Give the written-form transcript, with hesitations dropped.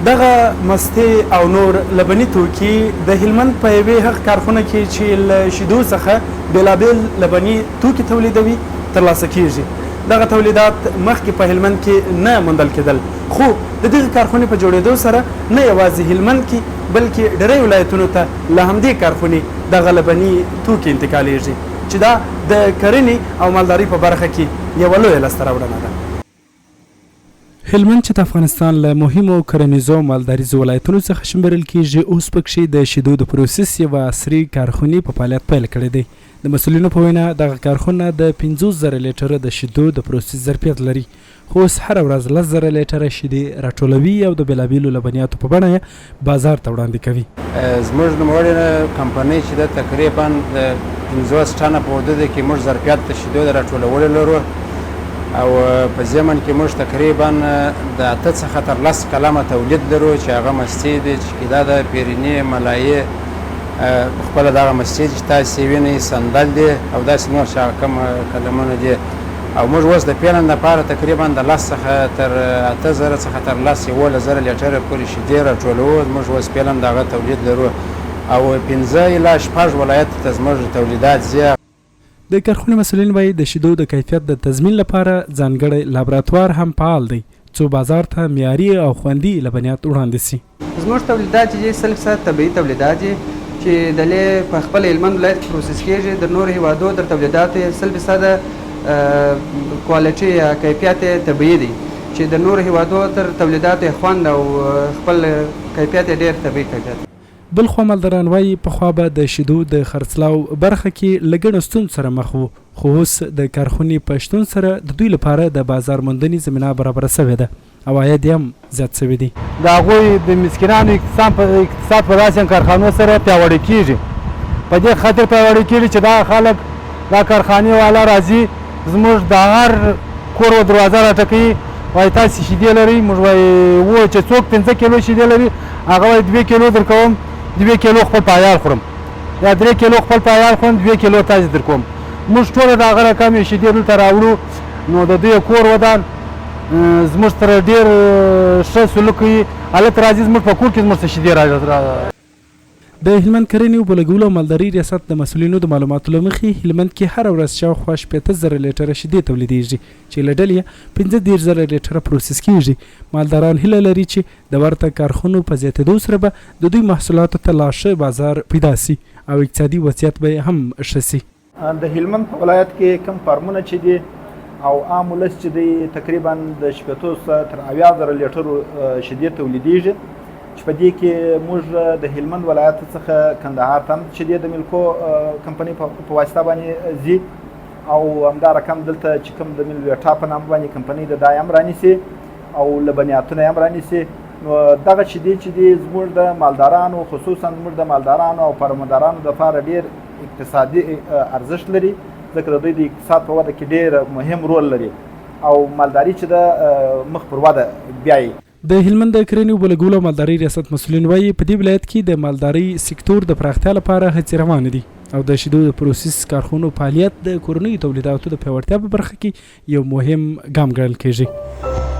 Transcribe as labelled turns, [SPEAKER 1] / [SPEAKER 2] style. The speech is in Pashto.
[SPEAKER 1] دغه مستې او نور لبني توکي د هلمند په یوې هغه کارخونه کې چې له شیدو څخه بېلابېل لبني توکي تولیدوي ترلاسه کیږي. دغه تولیدات مخکې په هلمند کې نه موندل کېدل، خو د دغې کارخونې په جوړېدو سره نه یوازې هلمند کې بلکې ډېری ولایتونو ته له همدې کارخونې دغه لبني توکي انتقالیږي چې دا د کرنې او مالدارۍ په برخه کې یوه لویه لاسته راوړنه ده. هلمند چې د افغانستان له مهمو کرنیزو او مالداریزو ولایتونو څخه شمېرل کېږي، اوس پکښې د شیدو د پروسس یوه عصري کارخونې په فعالیت پیل کړی دی. د مسؤلینو په وینا دغه کارخونه د 50,000 لیټره د شیدو د پروسس ظرفیت لري، خو اوس هره ورځ 10,000 لیټره شیدې راټولوي او د بېلابېلو لبنیاتو په بڼه یې بازار ته وړاندې کوي.
[SPEAKER 2] زموږ نوموړې کمپنۍ چې ده تقریبا د 50 ټنه په حدودو کې موږ ظرفیت د شیدو د راټولولو لرو او په ضمن کې موږ تقریبا د 8 څخه تر 10 کلمه تولید لرو چې هغه مستې دي چې دا د پیرینې ملایې خپله دغه مستې چې تاسې وینئ سندل دی او داسې نور چې کوم کلمونه دي او موږ اوس د پیلن دپاره تقریبا د 10 څخه تر 8,000 څخه تر 11,000 لیټره پورې شیدې راټولوو. موږ اوس پیلن دغه تولید لرو او 15 الی 6 ولایتو ته زموږ تولیدات ځي.
[SPEAKER 1] د کارخونې مسؤلین وایي د شیدو د کیفیت د تضمین لپاره ځانګړی لابراتوار هم فعال دی څو بازار ته معیاري او خوندي لبنیات وړاندې سي.
[SPEAKER 3] زموږ تولیدات چې 100% طبیعي تولیدات دي چې دلې په خپل هلمند ولایت کې پروسس کېږي. د نورو هیوادو تر تولیداتو 100% کوالټي یا کیفیت طبیعي دی چې د نورو هیوادو تر تولیداتو خوند او خپل کیفیت ډېر طبیعي کیفیت.
[SPEAKER 1] بلخوا مالداران وایي پخوا به د شیدو د خرڅلاو برخه کې له ګڼو ستونزو سره مخ وو، خو اوس د کارخونې په شتون سره د دوی لپاره د بازار موندنې زمینه برابره سوې ده او عاید یې هم زیات سوی دی.
[SPEAKER 4] د هغوی د مسکینانو اقتصاد په داسې کارخانو سره پیاوړی کېږي. په دې خاطر پیاوړی کېږي چې دا خلک دا کارخانې والا راځي زموږ د هر کور و دروازه راټکوي، وایي تاسې شیدې لرئ، موږ وایي ووایو چې څوک 15 کیلو شیدې لري هغه وایي 2 کیلو درکوم، 2 کیلو خپل پایال خورم یا 3 کیلو خپل پایال خورم، 2 کیلو تاسې درکوم. موږ ټوله د هغه رقم شیدې دلته راوړو نو د دوی کور ودان زموږ سره ډېر ښه سلوک کوي. هلته راځي زموږ په کور کې زموږ څه شیدې
[SPEAKER 1] د هلمند کرنې اوبه لګولو او مالدارۍ ریاست د مسؤلینو د معلوماتو له مخې هلمند کې هره ورځ شاوخوا 80,000 لیټره شیدې تولیدېږي چې له ډلې یې 15,000 لیټره پروسس کېږي. مالداران هیله لري چې د ورته کارخونو په زیاتېدو سره به د دوی محصولاتو ته لا ښه بازار پیدا سي او اقتصادي وضعیت به هم ښه سي.
[SPEAKER 5] د هلمند په ولایت کې کوم فارمونه چې دي او عام ولس چې دی تقریبا د 80,000 تر 80,000 لیټرو شیدې تولیدېږي چې په دې کې موږ د هلمند ولایت څخه کندهار ته هم شیدې د ملکو کمپنۍ په واسطه باندې ځي او همدا رقم دلته چې کوم د ملویټا په نام باندې کمپنۍ ده دا یې هم رانیسي او لبنیاتونه یې هم رانیسي. نو دغه شیدې چې دي زموږ د مالدارانو خصوصا زموږ د مالدارانو او فرمدارانو دپاره ډېر اقتصادي ارزښت لري ځکه د دوی د اقتصاد په وده کې ډېر مهم رول لري او مالداري چې ده مخ پر وده بیایي.
[SPEAKER 1] د هلمند د کرنې اوبه لګولو او مالدارۍ ریاست مسؤلین وایي په دې ولایت کې د مالدارۍ سکتور د پراختیا لپاره هڅې روانې دي او د شیدو د پروسس کارخونو فعالیت د کورنیو تولیداتو د پیاوړتیا په برخه کې یو مهم ګام ګڼل کېږي.